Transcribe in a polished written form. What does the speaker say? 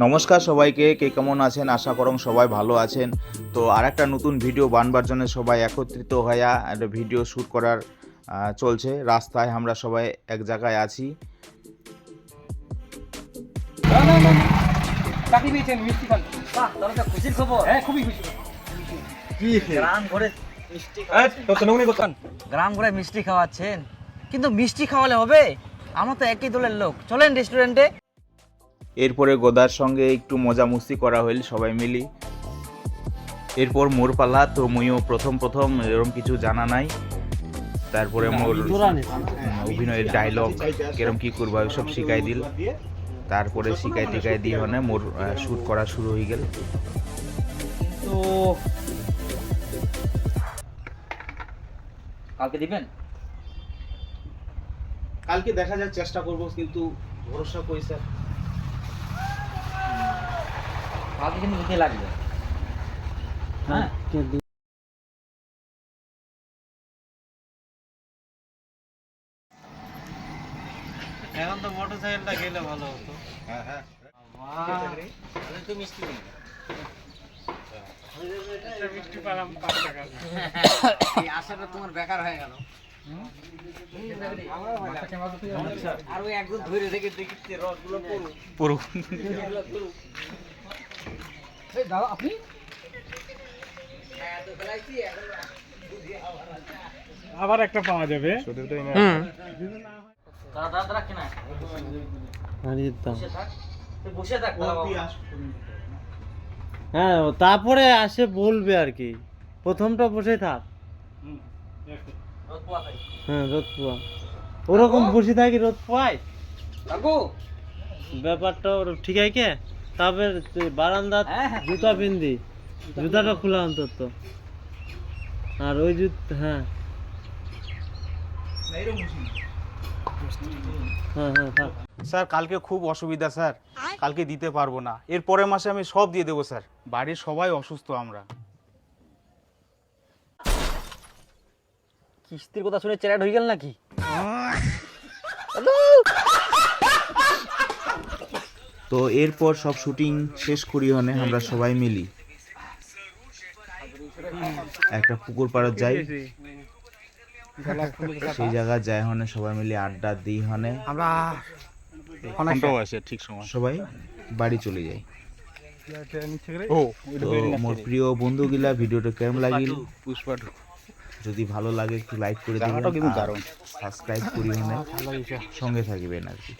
নমস্কার সবাইকে, কে কেমন আছেন? আশা করং সবাই ভালো আছেন। তো আরেকটা নতুন ভিডিও বানবার জন্য সবাই একত্রিত হয়ে একটা ভিডিও শ্যুট করার চলছে। রাস্তায় আমরা সবাই এক জায়গায় আছি। খুশির খবর, হ্যাঁ খুবই খুশি। গ্রাম ঘুরে মিষ্টি খাওয়াচ্ছেন, কিন্তু মিষ্টি খাওয়ালে হবে? আমরা তো একই দলের লোক, চলেন রেস্টুরেন্টে। এরপরে গোদার সঙ্গে একটু মজা মস্তি করা হইল সবাই মিলি। এরপর মোর পালা, তো মুইও প্রথম এরকম কিছু জানা নাই। তারপরে মোর অভিনয়ের ডায়লগ কেরম কি করবা সব শিখাই দিল। তারপরে শিখাই টিকাই দিয়ে হনে মোর শ্যুট করা শুরু হয়ে গেল। তো কালকে দিবেন? কালকে দেখা যাক, চেষ্টা করব, কিন্তু ভরসা কই স্যার। কালকে কিন্তু দিতে লাগবে। হ্যাঁ এখন তো মোটরসাইকেলটা গেলে ভালো হতো। হ্যাঁ হ্যাঁ তো মিষ্টি আশাটা তোমার বেকার হয়ে গেল। আর ওই একদম ধরে থেকে দেখতে রসগুলো পুরো দাদা আপনি আবার একটা পাওয়া যাবে। হ্যাঁ, তারপরে আসে বলবে আর কি, প্রথমটা বসে থাক। হ্যাঁ, রোদ পোয়া ওরকম বসে থাকি, রোদ পোয়ায় ব্যাপারটা ওর ঠিক আছে কে? তারপরে বারান্দা জুতা পিন্দি, জুতাটা খোলা অন্তত। আর ওই হ্যাঁ হ্যাঁ হ্যাঁ থাক। স্যার কালকে খুব অসুবিধা স্যার, কালকে দিতে পারবো না। এর পরের মাসে আমি সব দিয়ে দেবো স্যার। বাড়ির সবাই অসুস্থ আমরা। কিস্তির কথা শুনে চ্যাট হয়ে গেল নাকি? তো এরপর সব শুটিং শেষ করি হনে আমরা সবাই মিলি একটা পুকুর পাড়ত যাই। সেই জায়গায় যাই হনে সবাই মিলে আড্ডা দিই হনে আমরা ঠিক সময় সবাই বাড়ি চলে যাই। ও তো মোর প্রিয় বন্ধুগুলা, ভিডিওটা কেমন লাগিল? যদি ভালো লাগে একটু লাইক করে দিবেন, সাবস্ক্রাইব করি হনে সঙ্গে থাকিবেন আর কি।